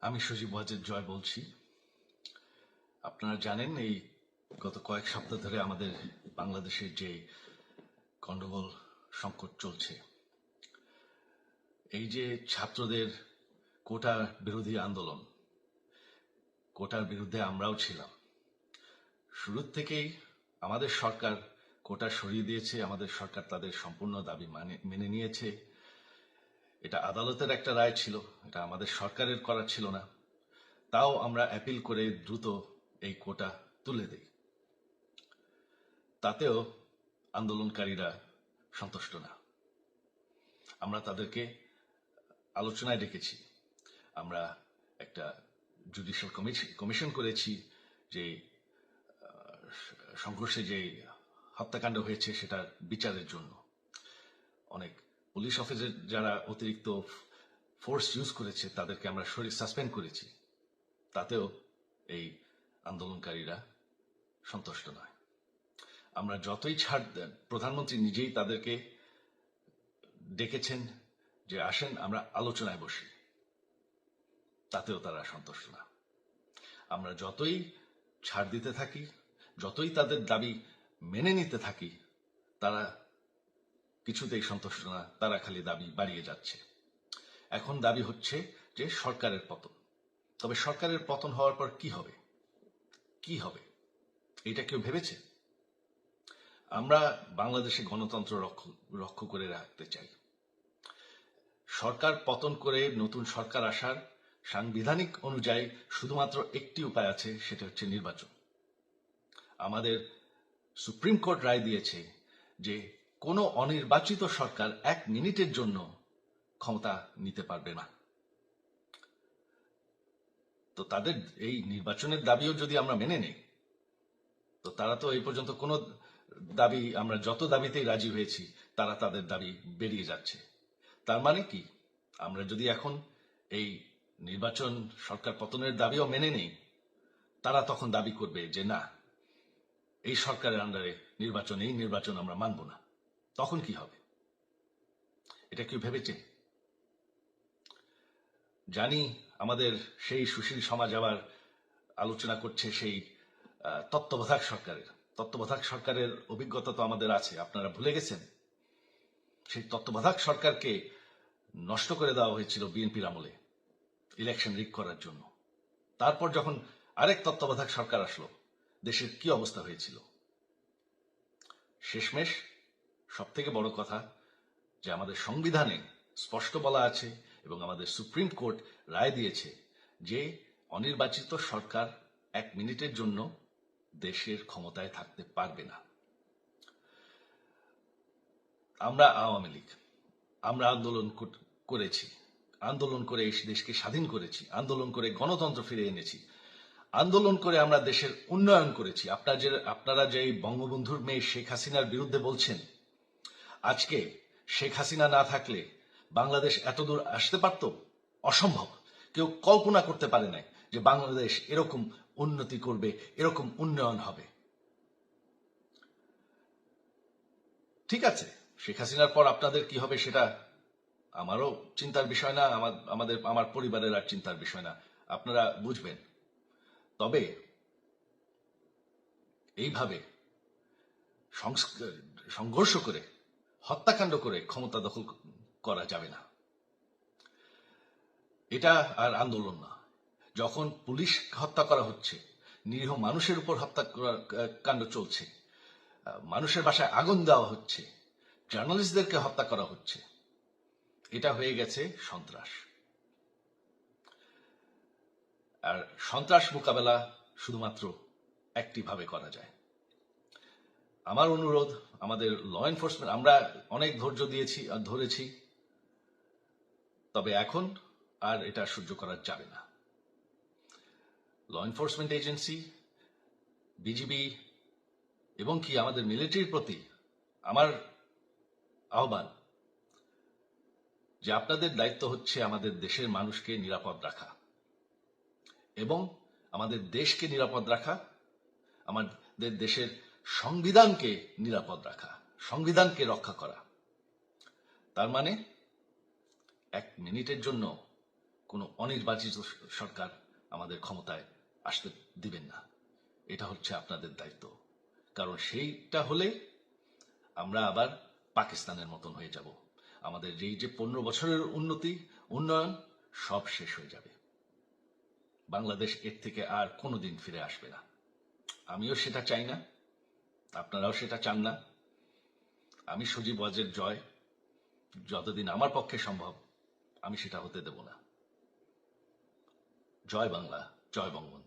আমি সজীব ওয়াজেদ জয় বলছি। আপনারা জানেন এই গত কয়েক সপ্তাহ ধরে আমাদের বাংলাদেশের যে গন্ডগোল সংকট চলছে, এই যে ছাত্রদের কোটা বিরোধী আন্দোলন, কোটার বিরুদ্ধে আমরাও ছিলাম। শুরুর থেকেই আমাদের সরকার কোটা সরিয়ে দিয়েছে, আমাদের সরকার তাদের সম্পূর্ণ দাবি মেনে নিয়েছে। এটা আদালতের একটা রায় ছিল, এটা আমাদের সরকারের করা ছিল না। তাও আমরা অ্যাপিল করে দ্রুত এই কোটা তুলে দেই। তাতেও আন্দোলনকারীরা সন্তুষ্ট না। আমরা তাদেরকে আলোচনায় ডেকেছি, আমরা একটা জুডিশিয়াল কমিশন করেছি যে সংঘর্ষে যে হত্যাকাণ্ড হয়েছে সেটার বিচারের জন্য। অনেক পুলিশ অফিসার যারা অতিরিক্ত ফোর্স ইউজ করেছে তাদেরকে আমরা সাসপেন্ড করেছি। তাতেও এই আন্দোলনকারীরা সন্তুষ্ট নয়। আমরা যতই ছাড় দেন, প্রধানমন্ত্রী নিজেই তাদেরকে ডেকেছেন যে আসেন আমরা আলোচনায় বসি, তাতেও তারা সন্তুষ্ট না। আমরা যতই ছাড় দিতে থাকি, যতই তাদের দাবি মেনে নিতে থাকি, তারা কিছুতেই সন্তুষ্ট না, তারা খালি দাবি বাড়িয়ে যাচ্ছে। এখন দাবি হচ্ছে যে সরকারের পতন। তবে সরকারের পতন হওয়ার পর কি হবে? কি হবে এটা কেউ ভেবেছে? আমরা বাংলাদেশে গণতন্ত্র রক্ষা করে রাখতে চাই। সরকার পতন করে নতুন সরকার আসার সাংবিধানিক অনুযায়ী শুধুমাত্র একটি উপায় আছে, সেটা হচ্ছে নির্বাচন। আমাদের সুপ্রিম কোর্ট রায় দিয়েছে যে কোনো অনির্বাচিত সরকার 1 মিনিটের জন্য ক্ষমতা নিতে পারবে না। তো তাদের এই নির্বাচনের দাবিও যদি আমরা মেনে নেই, তো তারা তো এই পর্যন্ত কোনো দাবি, আমরা যত দাবিতেই রাজি হয়েছি তারা তাদের দাবি বেরিয়ে যাচ্ছে। তার মানে কি, আমরা যদি এখন এই নির্বাচন সরকার পতনের দাবিও মেনে নেই, তারা তখন দাবি করবে যে না, এই সরকারের আন্ডারে এই নির্বাচন আমরা মানব না। তখন কি হবে? এটা কেউ ভেবেছে? জানি আমাদের সেই সুশীল সমাজ আবার আলোচনা করছে সেই তত্ত্বাবধায়ক সরকারের অভিজ্ঞতা তো আমাদের আছে। আপনারা ভুলে গেছেন? সেই তত্ত্বাবধায়ক সরকারকে নষ্ট করে দেওয়া হয়েছিল বিএনপির আমলে ইলেকশন রিগ করার জন্য। তারপর যখন আরেক তত্ত্বাবধায়ক সরকার আসলো, দেশের কি অবস্থা হয়েছিল? শেষমেশ সব থেকে বড় কথা যে আমাদের সংবিধানে স্পষ্ট বলা আছে এবং আমাদের সুপ্রিম কোর্ট রায় দিয়েছে যে অনির্বাচিত সরকার 1 মিনিটের জন্য দেশের ক্ষমতায় থাকতে পারবে না। আমরা আওয়ামী লীগ, আমরা আন্দোলন করেছি, আন্দোলন করে এই দেশকে স্বাধীন করেছি, আন্দোলন করে গণতন্ত্র ফিরে এনেছি, আন্দোলন করে আমরা দেশের উন্নয়ন করেছি। আপনারা যে বঙ্গবন্ধুর মেয়ে শেখ হাসিনার বিরুদ্ধে বলছেন, আজকে শেখ হাসিনা না থাকলে বাংলাদেশ এতদূর আসতে পারত? অসম্ভব। কেউ কল্পনা করতে পারে নাই যে বাংলাদেশ এরকম উন্নতি করবে, এরকম উন্নয়ন হবে। ঠিক আছে, শেখ হাসিনার পর আপনাদের কি হবে সেটা আমারও চিন্তার বিষয় না, আমার পরিবারের আর চিন্তার বিষয় না, আপনারা বুঝবেন। তবে এইভাবে সংঘর্ষ করে, হত্যাকাণ্ড করে ক্ষমতা দখল করা যাবে না। এটা আর আন্দোলন না। যখন পুলিশ হত্যা করা হচ্ছে, নিরীহ মানুষের উপর কাণ্ড চলছে, মানুষের বাসায় আগুন দেওয়া হচ্ছে, জার্নালিস্টদেরকে হত্যা করা হচ্ছে, এটা হয়ে গেছে সন্ত্রাস। আর সন্ত্রাস মোকাবেলা শুধুমাত্র একটি ভাবে করা যায়। আমার অনুরোধ, আমাদের ল এনফোর্সমেন্ট, আমরা অনেক ধৈর্য ধরেছি, তবে এখন আর এটা সহ্য করা যাবে না। ল এনফোর্সমেন্ট এজেন্সি, বিজিবি এবং কি আমাদের মিলিটারির প্রতি আমার আহ্বান যে আপনাদের দায়িত্ব হচ্ছে আমাদের দেশের মানুষকে নিরাপদ রাখা এবং আমাদের দেশকে নিরাপদ রাখা, আমাদের দেশের সংবিধানকে নিরাপদ রাখা, সংবিধানকে রক্ষা করা। তার মানে 1 মিনিটের জন্য কোনো অনির্বাচিত সরকার আমাদের ক্ষমতায় আসতে দিবেন না। এটা হচ্ছে আপনাদের দায়িত্ব, কারণ সেইটা হলে আমরা আবার পাকিস্তানের মতন হয়ে যাব। আমাদের এই যে 15 বছরের উন্নয়ন সব শেষ হয়ে যাবে। বাংলাদেশ এর থেকে আর কোনোদিন ফিরে আসবে না। আমিও সেটা চাই না, আপনারাও সেটা চান না। আমি সজীব ওয়াজের জয় যতদিন আমার পক্ষে সম্ভব আমি সেটা হতে দেব না। জয় বাংলা, জয় বঙ্গবন্ধু।